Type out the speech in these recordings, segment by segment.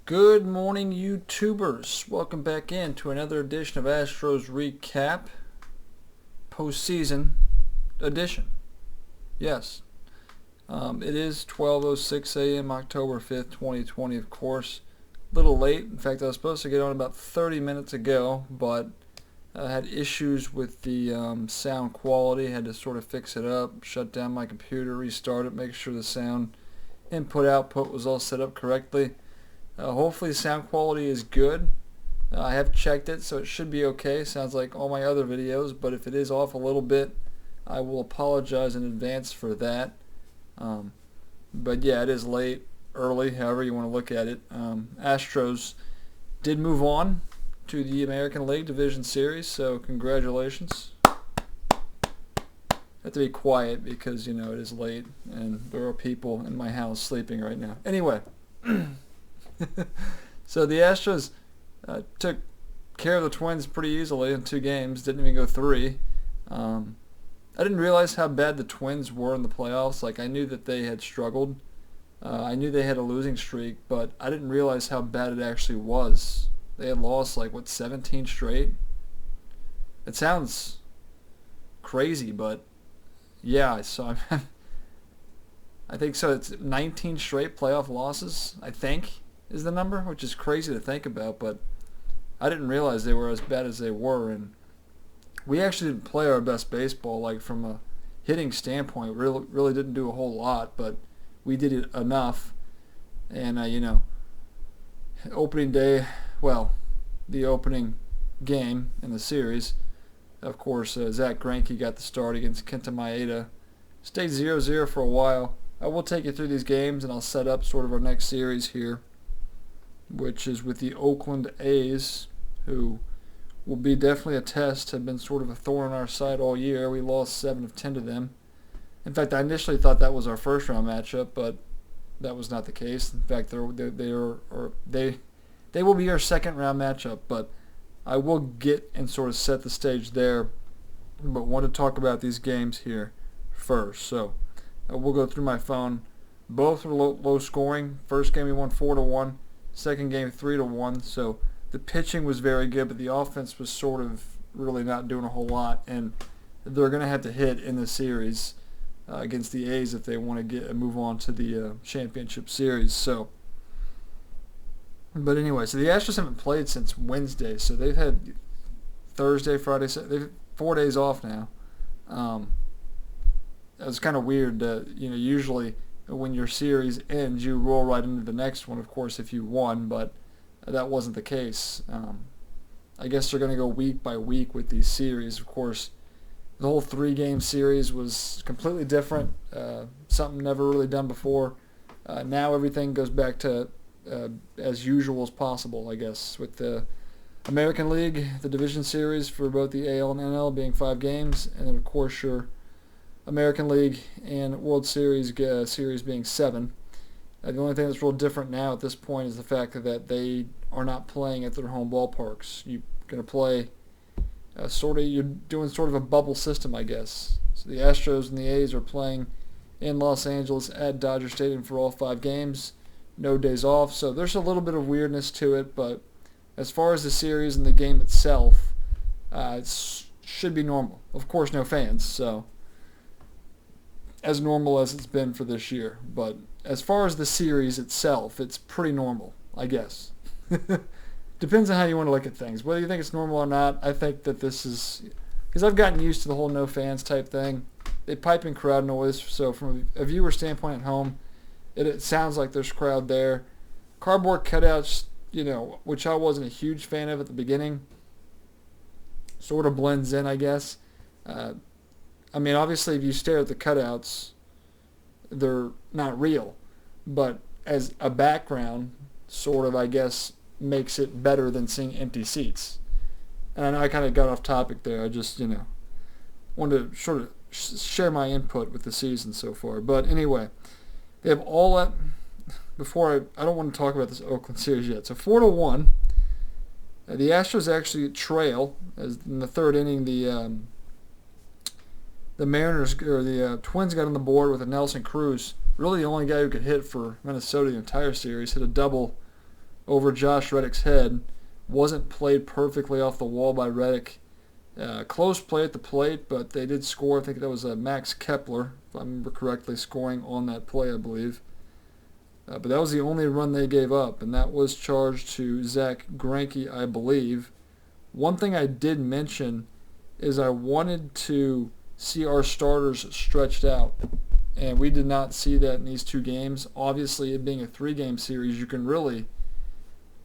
Good morning, YouTubers. Welcome back in to another edition of Astros Recap. Postseason edition. Yes. It is 12:06 a.m. October 5th, 2020, of course. A little late. In fact, I was supposed to get on about 30 minutes ago, but I had issues with the sound quality. Had to sort of fix it up, shut down my computer, restart it, make sure the sound input-output was all set up correctly. Hopefully the sound quality is good. I have checked it, so it should be okay. Sounds like all my other videos, but if it is off a little bit, I will apologize in advance for that. But yeah, it is late, early, however you want to look at it. Astros did move on to the American League Division Series, so congratulations. I have to be quiet because, you know, it is late and there are people in my house sleeping right now. Anyway. So the Astros took care of the Twins pretty easily in 2 games. Didn't even go 3. I didn't realize how bad the Twins were in the playoffs. Like, I knew that they had struggled. I knew they had a losing streak, but I didn't realize how bad it actually was. They had lost, like, 17 straight? It sounds crazy, but yeah, so I think so. It's 19 straight playoff losses, I think, is the number, which is crazy to think about, but I didn't realize they were as bad as they were, and we actually didn't play our best baseball, like from a hitting standpoint. Really didn't do a whole lot, but we did it enough, and, you know, opening day, well, the opening game in the series, of course, Zach Greinke got the start against Kenta Maeda. Stayed 0-0 for a while. I will take you through these games, and I'll set up sort of our next series here, which is with the Oakland A's, who will be definitely a test, have been sort of a thorn in our side all year. We lost 7 of 10 to them. In fact, I initially thought that was our first round matchup, but that was not the case. In fact, they will be our second round matchup, but I will get and sort of set the stage there, but want to talk about these games here first. So we'll go through my phone. Both were low scoring. First game we won 4-1. Second game 3-1. So the pitching was very good, but the offense was sort of really not doing a whole lot. And they're going to have to hit in the series against the A's if they want to move on to the championship series. So, but anyway, so the Astros haven't played since Wednesday. So they've had Thursday, Friday, they've 4 days off now. It was kind of weird. You know, usually when your series ends, you roll right into the next one, of course, if you won, but that wasn't the case. I guess they're going to go week by week with these series. Of course, the whole 3-game series was completely different, something never really done before. Now everything goes back to as usual as possible, I guess, with the American League, the division series for both the AL and NL being 5 games, and then, of course, your American League and World Series series being 7. The only thing that's real different now at this point is the fact that they are not playing at their home ballparks. You're going to play you're doing sort of a bubble system, I guess. So the Astros and the A's are playing in Los Angeles at Dodger Stadium for all 5 games. No days off, so there's a little bit of weirdness to it, but as far as the series and the game itself, it should be normal. Of course, no fans, so as normal as it's been for this year. But as far as the series itself, it's pretty normal, I guess. Depends on how you want to look at things. Whether you think it's normal or not, I think that this is, because I've gotten used to the whole no fans type thing. They pipe in crowd noise, so from a viewer standpoint at home, it sounds like there's crowd there. Cardboard cutouts, you know, which I wasn't a huge fan of at the beginning, sort of blends in, I guess. I mean, obviously, if you stare at the cutouts, they're not real. But as a background, sort of, I guess, makes it better than seeing empty seats. And I know I kind of got off topic there. I just, you know, wanted to sort of share my input with the season so far. But anyway, they have all that. Before I don't want to talk about this Oakland series yet. So 4-1. The Astros actually trail as in the 3rd inning. The Mariners, or the Twins, got on the board with a Nelson Cruz. Really the only guy who could hit for Minnesota the entire series. Hit a double over Josh Reddick's head. Wasn't played perfectly off the wall by Reddick. Close play at the plate, but they did score. I think that was Max Kepler, if I remember correctly, scoring on that play, I believe. But that was the only run they gave up, and that was charged to Zach Greinke, I believe. One thing I did mention is I wanted to see our starters stretched out, and we did not see that in these 2 games. Obviously, it being a 3-game series, you can really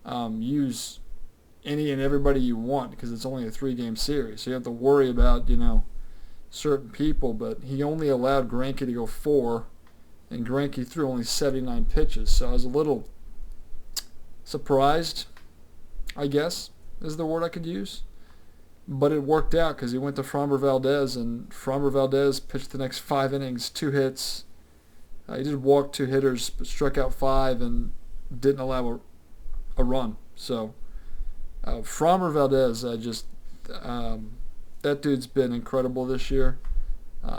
use any and everybody you want because it's only a 3-game series. So you have to worry about, certain people, but he only allowed Greinke to go 4, and Greinke threw only 79 pitches. So I was a little surprised, I guess, is the word I could use. But it worked out because he went to Framber Valdez, and Framber Valdez pitched the next 5 innings, 2 hits. He did walk 2 hitters, but struck out 5 and didn't allow a run. So Framber Valdez, that dude's been incredible this year.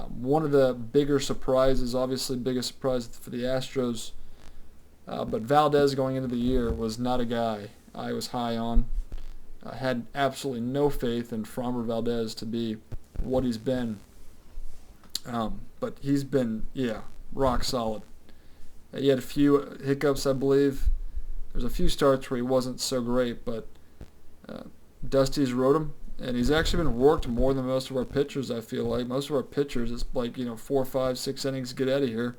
One of the bigger surprises, obviously biggest surprise for the Astros, but Valdez going into the year was not a guy I was high on. I had absolutely no faith in Framber Valdez to be what he's been. But he's been, rock solid. He had a few hiccups, I believe. There's a few starts where he wasn't so great, but Dusty's rode him, and he's actually been worked more than most of our pitchers, I feel like. Most of our pitchers, it's like, 4, 5, 6 innings, get out of here.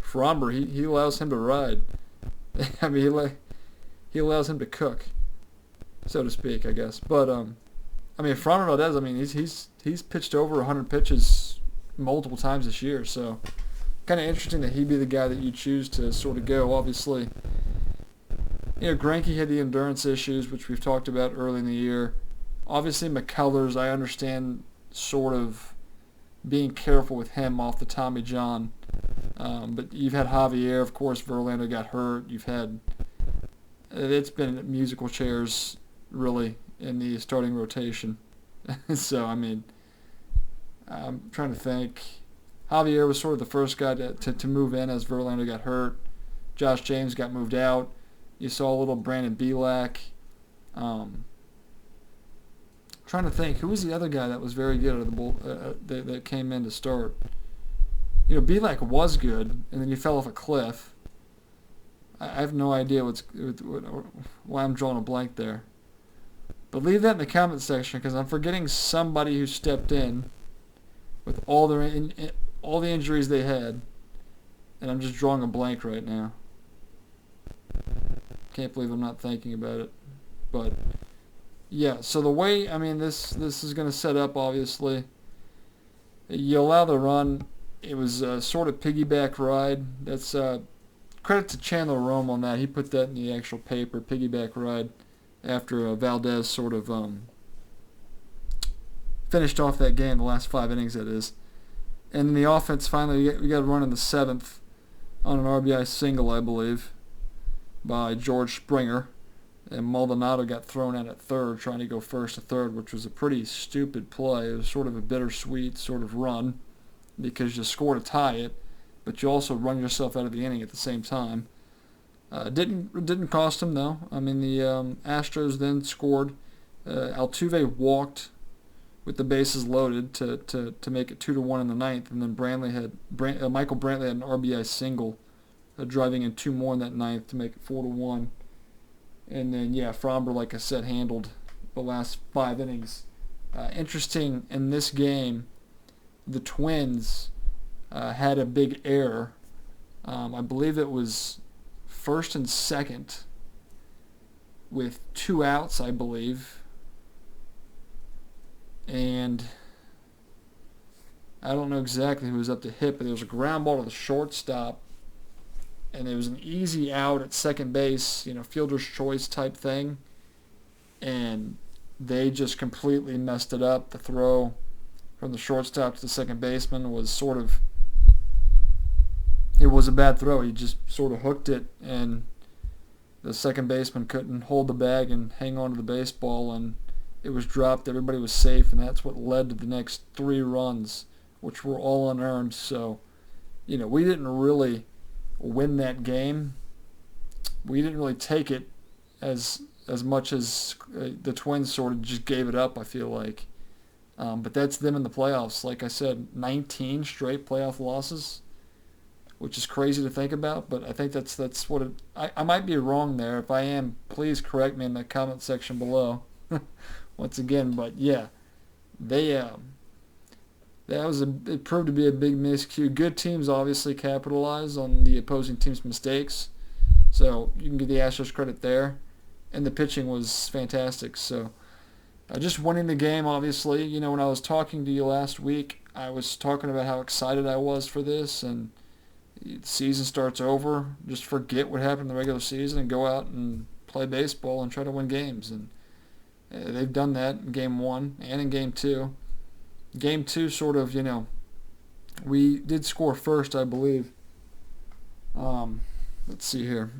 Framber, he allows him to ride. I mean, he allows him to cook, so to speak, I guess. But Framber Valdez, he's pitched over 100 pitches multiple times this year, so kind of interesting that he'd be the guy that you choose to sort of go. Obviously, Greinke had the endurance issues, which we've talked about early in the year. Obviously, McCullers, I understand sort of being careful with him off the Tommy John. But you've had Javier, of course. Verlander got hurt. It's been musical chairs, really, in the starting rotation. So, I'm trying to think. Javier was sort of the first guy to move in as Verlander got hurt. Josh James got moved out. You saw a little Brandon Bielak. Trying to think, who was the other guy that was very good at the bull that came in to start? Bielak was good, and then he fell off a cliff. I have no idea why I'm drawing a blank there. But leave that in the comment section because I'm forgetting somebody who stepped in with all the injuries they had, and I'm just drawing a blank right now. Can't believe I'm not thinking about it. But yeah, so the way this is going to set up, obviously, you allow the run. It was a sort of piggyback ride. That's credit to Chandler Rome on that. He put that in the actual paper, piggyback ride, after Valdez sort of finished off that game, the last 5 innings, that is. And then the offense, finally, we got a run in the 7th on an RBI single, I believe, by George Springer. And Maldonado got thrown out at third, trying to go first to third, which was a pretty stupid play. It was sort of a bittersweet sort of run because you score to tie it, but you also run yourself out of the inning at the same time. Didn't cost him, though. The Astros then scored. Altuve walked with the bases loaded to make it 2-1 in the 9th, and then Michael Brantley had an RBI single, driving in 2 more in that 9th to make it 4-1. And then, Framber, like I said, handled the last 5 innings. Interesting, in this game, the Twins had a big error. I believe it was first and second with 2 outs, I believe. And I don't know exactly who was up to hit, but there was a ground ball to the shortstop. And it was an easy out at second base, fielder's choice type thing. And they just completely messed it up. The throw from the shortstop to the second baseman was it was a bad throw. He just sort of hooked it, and the second baseman couldn't hold the bag and hang on to the baseball, and it was dropped. Everybody was safe, and that's what led to the next 3 runs, which were all unearned. So, we didn't really win that game. We didn't really take it as much as the Twins sort of just gave it up, I feel like. But that's them in the playoffs. Like I said, 19 straight playoff losses, which is crazy to think about. But I think that's what it. I might be wrong there. If I am, please correct me in the comment section below. Once again, but yeah, they it proved to be a big miscue. Good teams obviously capitalize on the opposing team's mistakes, so you can give the Astros credit there. And the pitching was fantastic. So just winning the game, obviously. You know, when I was talking to you last week, I was talking about how excited I was for this, and the season starts over. Just forget what happened in the regular season and go out and play baseball and try to win games. And they've done that in Game 1 and in Game 2. Game 2 sort of, we did score first, I believe. Let's see here.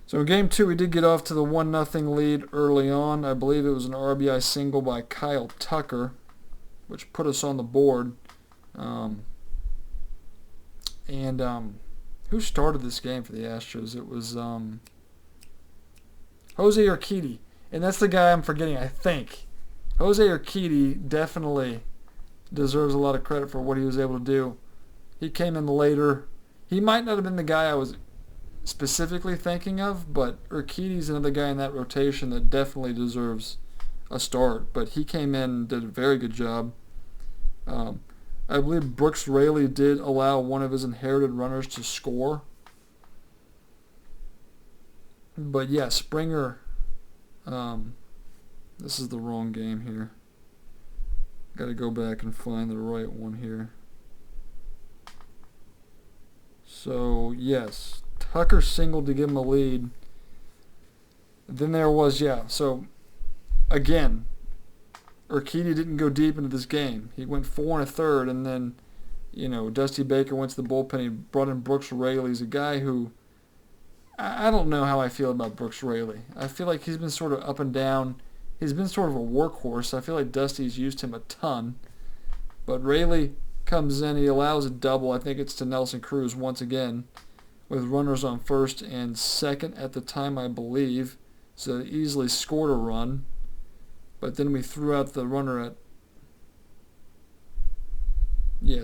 So in Game 2, we did get off to the 1-0 lead early on. I believe it was an RBI single by Kyle Tucker, which put us on the board. Who started this game for the Astros? It was Jose Urquidy. And that's the guy I'm forgetting, I think. Jose Urquidy definitely deserves a lot of credit for what he was able to do. He came in later. He might not have been the guy I was specifically thinking of, but Urquidy's another guy in that rotation that definitely deserves a start. But he came in and did a very good job. I believe Brooks Raley did allow one of his inherited runners to score. But yeah, Springer, this is the wrong game here. Got to go back and find the right one here. So, yes, Tucker singled to give him a lead. Then there was, so again, Urquidy didn't go deep into this game. He went 4 1/3, and then, Dusty Baker went to the bullpen. He brought in Brooks Raley. He's a guy who, I don't know how I feel about Brooks Raley. I feel like he's been sort of up and down. He's been sort of a workhorse. I feel like Dusty's used him a ton. But Raley comes in. He allows a double. I think it's to Nelson Cruz once again, with runners on first and second at the time, I believe. So they easily scored a run. But then we threw out the runner at...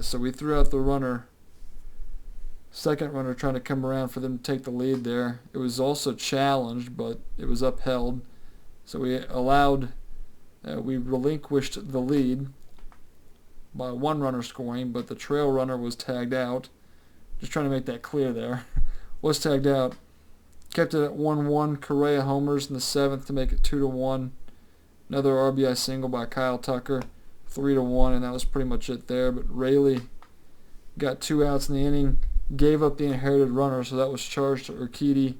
so we threw out the runner, second runner, trying to come around for them to take the lead there. It was also challenged, but it was upheld. So we relinquished the lead by one runner scoring, but the trail runner was tagged out. Just trying to make that clear there. Was tagged out. Kept it at 1-1. Correa homers in the 7th to make it 2-1. Another RBI single by Kyle Tucker, 3-1, and that was pretty much it there. But Raley got 2 outs in the inning, gave up the inherited runner, so that was charged to Urquidy.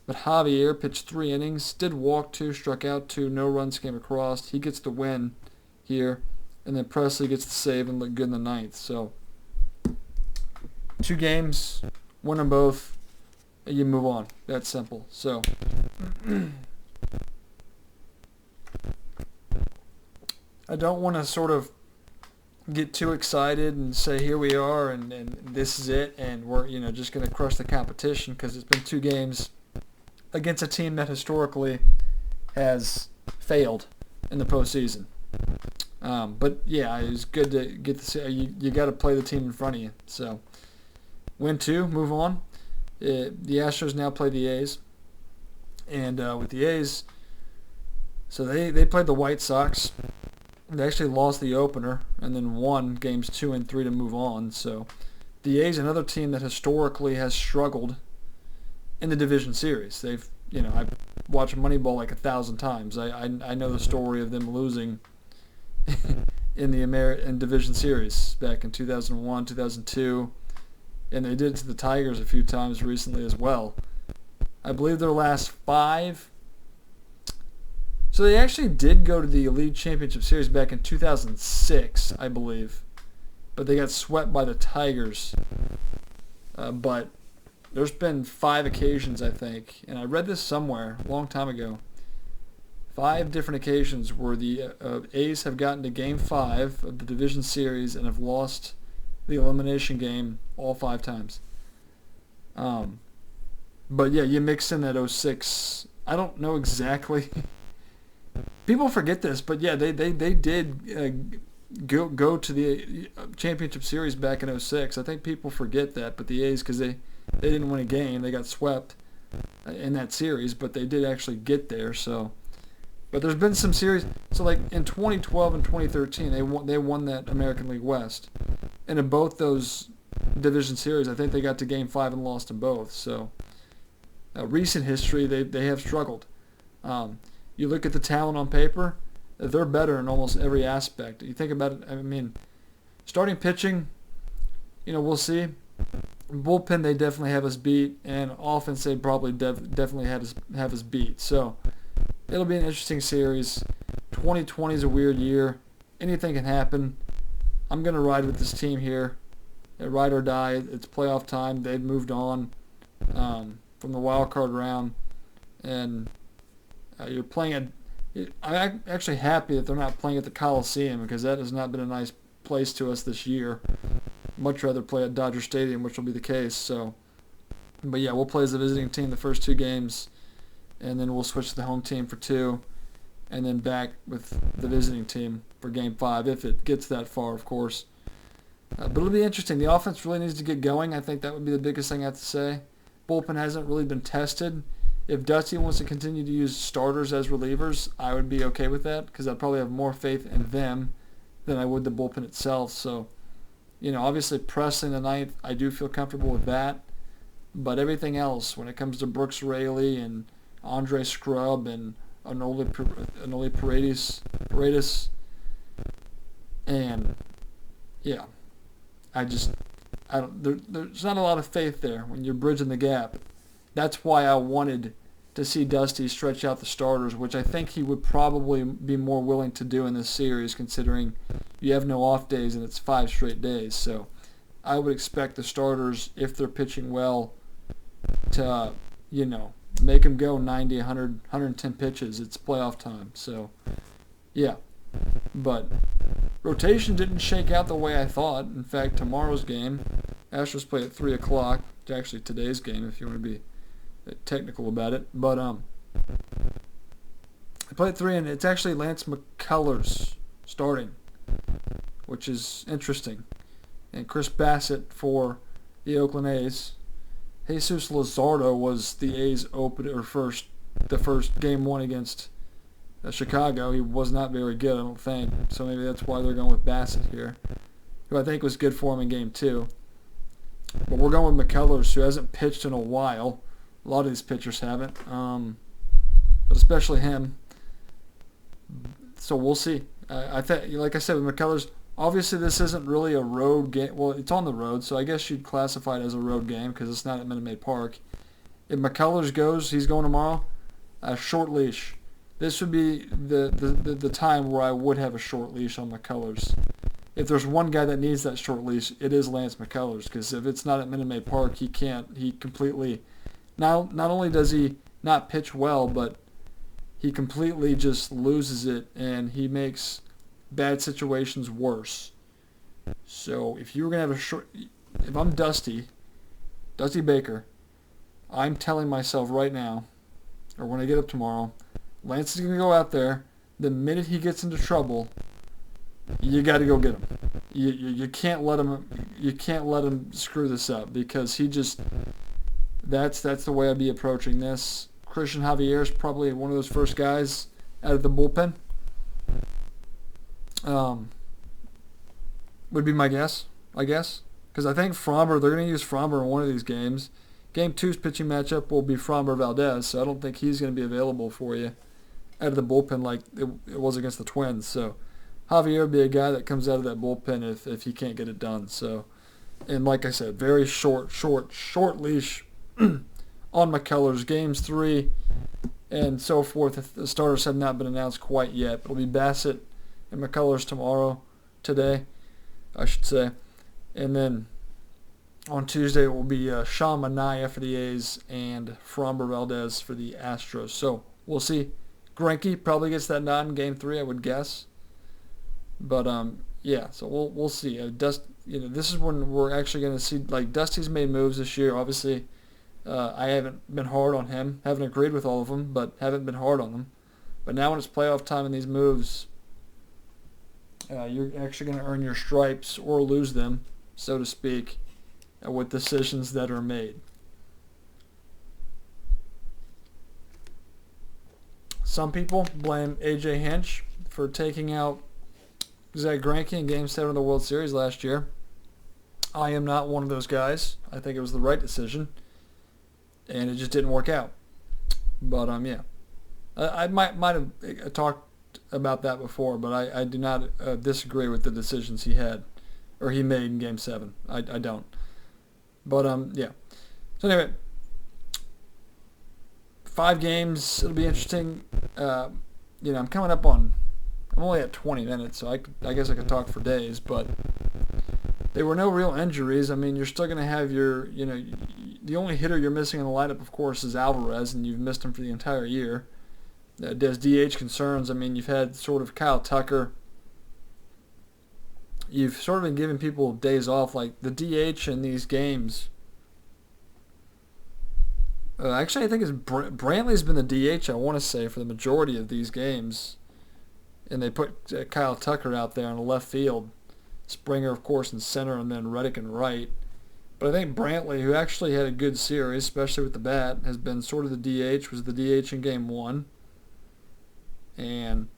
But Javier pitched 3 innings, did walk 2, struck out 2, no runs came across. He gets the win here, and then Presley gets the save and looked good in the 9th. So 2 games, win them both, and you move on. That's simple. So I don't want to sort of get too excited and say here we are and this is it and we're just going to crush the competition, because it's been 2 games against a team that historically has failed in the postseason. But yeah, it was good to get to see. You got to play the team in front of you. So win 2, move on. The Astros now play the A's, and with the A's, so they played the White Sox. They actually lost the opener and then won games 2 and 3 to move on. So the A's, another team that historically has struggled in the division series. They've, I've watched Moneyball like 1,000 times. I know the story of them losing in the in division series back in 2001, 2002, and they did it to the Tigers a few times recently as well. I believe their last 5. So they actually did go to the Elite Championship Series back in 2006, I believe. But they got swept by the Tigers. But there's been 5 occasions, I think, and I read this somewhere a long time ago. 5 different occasions where the A's have gotten to Game 5 of the Division Series and have lost the elimination game all 5 times. But yeah, you mix in that '06. I don't know exactly. People forget this, but yeah, they did go to the championship series back in '06. I think people forget that, but the A's, because they didn't win a game, they got swept in that series, but they did actually get there. So, but there's been some series. So like in 2012 and 2013, they won that American League West, and in both those division series, I think they got to Game 5 and lost in both. So, recent history, they have struggled. You look at the talent on paper, they're better in almost every aspect. You think about it, I mean, starting pitching, we'll see. Bullpen, they definitely have us beat, and offense, they probably definitely have us beat. So it'll be an interesting series. 2020 is a weird year. Anything can happen. I'm going to ride with this team here. Ride or die. It's playoff time. They've moved on from the wild card round, and you're playing at. I'm actually happy that they're not playing at the Coliseum, because that has not been a nice place to us this year. Much rather play at Dodger Stadium, which will be the case. So, but yeah, we'll play as the visiting team the first 2 games, and then we'll switch to the home team for 2, and then back with the visiting team for Game 5, if it gets that far, of course. But it'll be interesting. The offense really needs to get going. I think that would be the biggest thing I have to say. Bullpen hasn't really been tested. If Dusty wants to continue to use starters as relievers, I would be okay with that, because I'd probably have more faith in them than I would the bullpen itself. So, obviously Preston the ninth, I do feel comfortable with that. But everything else, when it comes to Brooks Raley and Andre Scrub and Anoli Paredes, and yeah, there's not a lot of faith there when you're bridging the gap. That's why I wanted to see Dusty stretch out the starters, which I think he would probably be more willing to do in this series, considering you have no off days and it's 5 straight days. So I would expect the starters, if they're pitching well, to, make them go 90, 100, 110 pitches. It's playoff time. So, yeah. But rotation didn't shake out the way I thought. In fact, tomorrow's game, Astros play at 3 o'clock. It's actually today's game, if you want to be technical about it. But I play at 3, and it's actually Lance McCullers starting, which is interesting. And Chris Bassett for the Oakland A's. Jesus Luzardo was the A's the first Game 1 against Chicago. He was not very good, I don't think. So maybe that's why they're going with Bassett here, who I think was good for him in Game 2. But we're going with McCullers, who hasn't pitched in a while. A lot of these pitchers haven't, but especially him. So we'll see. I think, like I said, with McCullers, obviously this isn't really a road game. Well, it's on the road, so I guess you'd classify it as a road game because it's not at Minute Maid Park. If McCullers goes, he's going tomorrow. A short leash. This would be the time where I would have a short leash on McCullers. If there's one guy that needs that short leash, it is Lance McCullers, because if it's not at Minute Maid Park, he completely. Not only does he not pitch well, but he completely just loses it, and he makes bad situations worse. So if you were going to have if I'm Dusty Baker, I'm telling myself right now, or when I get up tomorrow, Lance is going to go out there. The minute he gets into trouble, you got to go get him. You can't let him. You can't let him screw this up, because he just. That's the way I'd be approaching this. Christian Javier is probably one of those first guys out of the bullpen. Would be my guess, I guess. Because I think they're going to use Fromber in one of these games. Game 2's pitching matchup will be Fromber-Valdez, so I don't think he's going to be available for you out of the bullpen like it was against the Twins. So Javier would be a guy that comes out of that bullpen if he can't get it done. So, and like I said, very short leash on McCullers. Games 3 and so forth. The starters have not been announced quite yet. It'll be Bassett and McCullers today, I should say. And then on Tuesday it will be Sean Manaea for the A's and Fromber-Valdez for the Astros. So we'll see. Greinke probably gets that nod in Game 3, I would guess. But yeah, so we'll see. This is when we're actually going to see, like, Dusty's made moves this year. Obviously, I haven't been hard on him. Haven't agreed with all of them, but haven't been hard on them. But now when it's playoff time and these moves, you're actually going to earn your stripes or lose them, so to speak, with decisions that are made. Some people blame A.J. Hinch for taking out Zach Greinke in Game 7 of the World Series last year. I am not one of those guys. I think it was the right decision, and it just didn't work out. But yeah, I might have talked about that before, but I do not disagree with the decisions he made in Game 7. I don't. But yeah. So anyway, 5 games. It'll be interesting. I'm only at 20 minutes, so I guess I could talk for days, but there were no real injuries. I mean, you're still going to have the only hitter you're missing in the lineup, of course, is Alvarez, and you've missed him for the entire year. There's DH concerns. I mean, you've had sort of Kyle Tucker. You've sort of been giving people days off, like the DH in these games. Actually, I think Brantley's been the DH, I want to say, for the majority of these games. And they put Kyle Tucker out there on the left field. Springer, of course, in center, and then Reddick in right. But I think Brantley, who actually had a good series, especially with the bat, has been sort of the DH, was the DH in Game 1. And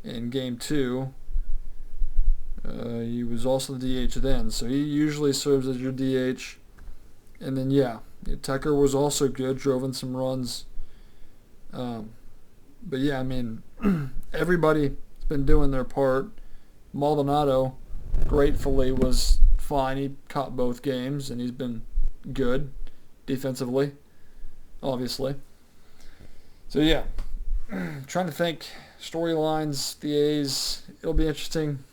in Game 2, he was also the DH then. So he usually serves as your DH. And then, yeah, Tucker was also good, drove in some runs. But yeah, I mean, everybody's been doing their part. Maldonado, gratefully, was fine. He caught both games, and he's been good defensively, obviously. So yeah, trying to think storylines, the A's. It'll be interesting,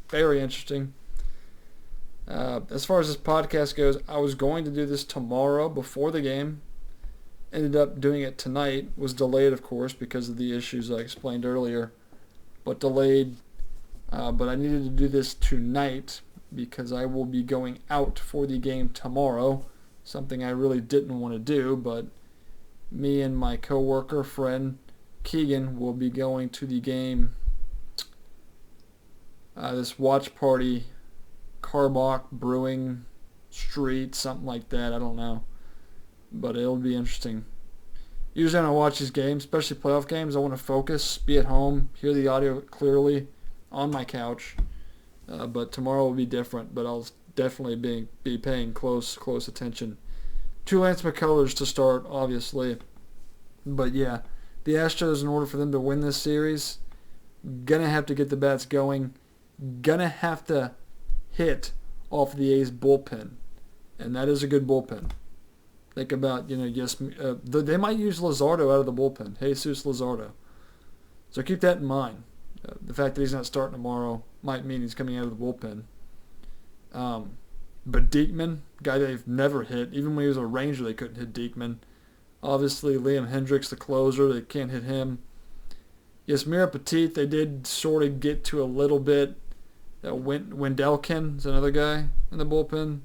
very interesting. As far as this podcast goes, I was going to do this tomorrow before the game. Ended up doing it tonight. Was delayed, of course, because of the issues I explained earlier. But delayed. But I needed to do this tonight because I will be going out for the game tomorrow. Something I really didn't want to do, but me and my coworker, friend Keegan, will be going to the game. This watch party, Carbach Brewing Street, something like that. I don't know. But it'll be interesting. Usually when I watch these games, especially playoff games, I want to focus, be at home, hear the audio clearly on my couch. But tomorrow will be different, but I'll definitely be paying close attention to Lance McCullers to start, obviously. But yeah, the Astros, in order for them to win this series, gonna have to get the bats going, gonna have to hit off the A's bullpen, and that is a good bullpen. Think about, they might use Luzardo out of the bullpen, Jesus Luzardo. So keep that in mind. The fact that he's not starting tomorrow might mean he's coming out of the bullpen. But Diekman, guy they've never hit, even when he was a Ranger, they couldn't hit Diekman. Obviously, Liam Hendricks, the closer, they can't hit him. Yasmir Petit, they did sort of get to a little bit. Wendelken is another guy in the bullpen.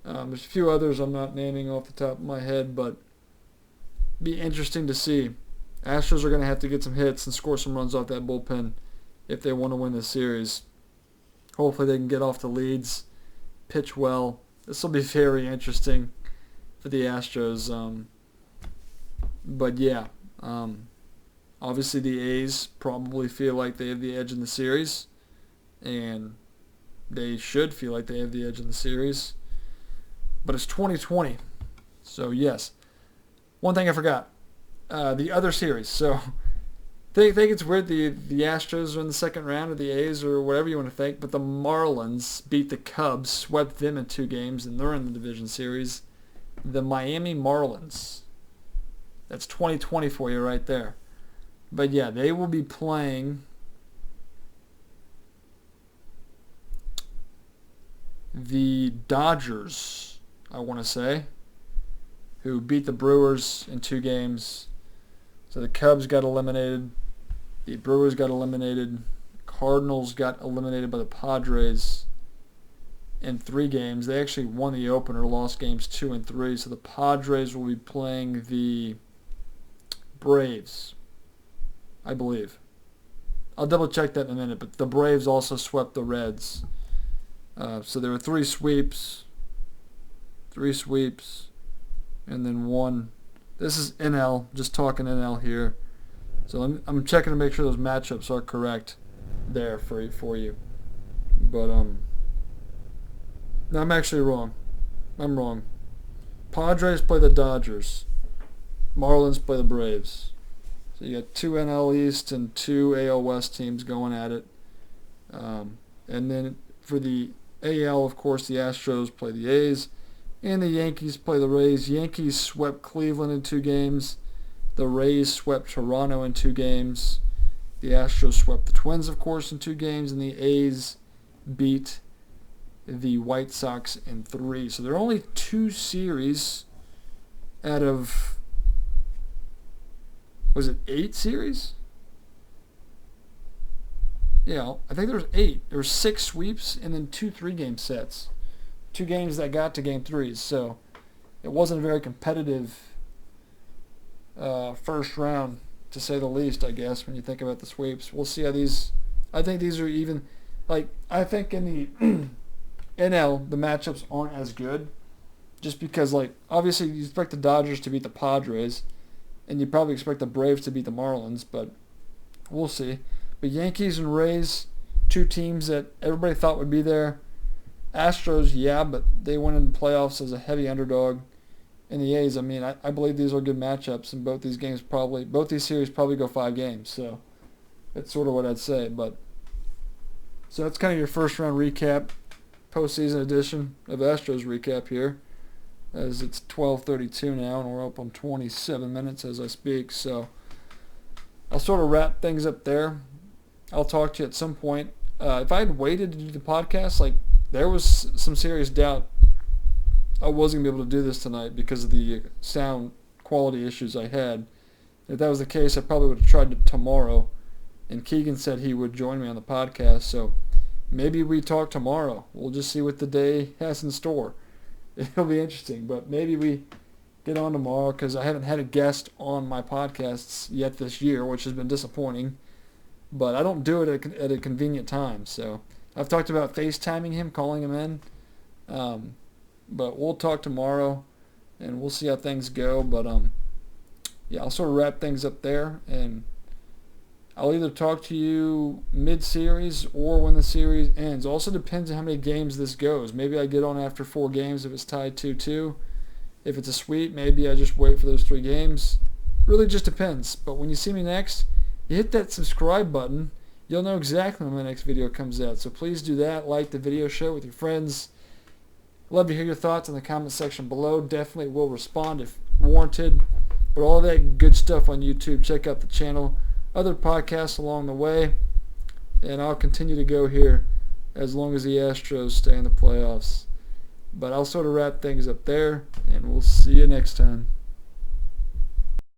There's a few others I'm not naming off the top of my head, but be interesting to see. Astros are going to have to get some hits and score some runs off that bullpen if they want to win this series. Hopefully they can get off the leads, pitch well. This will be very interesting for the Astros. But yeah, obviously the A's probably feel like they have the edge in the series, and they should feel like they have the edge in the series. But it's 2020, so yes. One thing I forgot, the other series. So they think it's weird the Astros are in the second round, or the A's, or whatever you want to think, but the Marlins beat the Cubs, swept them in 2 games, and they're in the division series. The Miami Marlins. That's 2020 for you right there. But yeah, they will be playing the Dodgers, I want to say, who beat the Brewers in 2 games. So the Cubs got eliminated. The Brewers got eliminated. Cardinals got eliminated by the Padres. in 3 games. They actually won the opener, lost games 2 and 3. So the Padres will be playing the Braves, I believe. I'll double check that in a minute, but the Braves also swept the Reds. So there were 3 sweeps, and then 1. This is NL, just talking NL here. So I'm checking to make sure those matchups are correct there for you. But no, I'm actually wrong. I'm wrong. Padres play the Dodgers. Marlins play the Braves. So you got 2 NL East and 2 AL West teams going at it. And then for the AL, of course, the Astros play the A's, and the Yankees play the Rays. Yankees swept Cleveland in 2 games. The Rays swept Toronto in 2 games. The Astros swept the Twins, of course, in 2 games, and the A's beat the White Sox in 3. So there are only 2 series out of, was it 8 series? Yeah, I think there was 8. There were 6 sweeps and then 2 3-game sets. 2 games that got to game 3s. So it wasn't a very competitive first round, to say the least, I guess, when you think about the sweeps. We'll see how these, I think these are even, like, I think in the NL, the matchups aren't as good, just because, like, obviously you expect the Dodgers to beat the Padres, and you probably expect the Braves to beat the Marlins, but we'll see. But Yankees and Rays, 2 teams that everybody thought would be there. Astros, yeah, but they went in the playoffs as a heavy underdog. And the A's, I mean, I believe these are good matchups, and both these series probably go 5 games. So that's sort of what I'd say. But so that's kind of your first round recap, postseason edition of Astros recap here, as it's 12:32 now, and we're up on 27 minutes as I speak. So I'll sort of wrap things up there. I'll talk to you at some point. If I had waited to do the podcast, like, there was some serious doubt I wasn't going to be able to do this tonight because of the sound quality issues I had. If that was the case, I probably would have tried it tomorrow. And Keegan said he would join me on the podcast, so maybe we talk tomorrow. We'll just see what the day has in store. It'll be interesting, but maybe we get on tomorrow, because I haven't had a guest on my podcasts yet this year, which has been disappointing. But I don't do it at a convenient time, so I've talked about FaceTiming him, calling him in. But we'll talk tomorrow, and we'll see how things go. But yeah, I'll sort of wrap things up there, and I'll either talk to you mid-series or when the series ends. Also depends on how many games this goes. Maybe I get on after 4 games if it's tied 2-2. If it's a sweep, maybe I just wait for those 3 games. Really just depends. But when you see me next, you hit that subscribe button. You'll know exactly when my next video comes out. So please do that. Like the video, share it with your friends. Love to hear your thoughts in the comment section below. Definitely will respond if warranted. But all that good stuff on YouTube, check out the channel. Other podcasts along the way. And I'll continue to go here as long as the Astros stay in the playoffs. But I'll sort of wrap things up there, and we'll see you next time.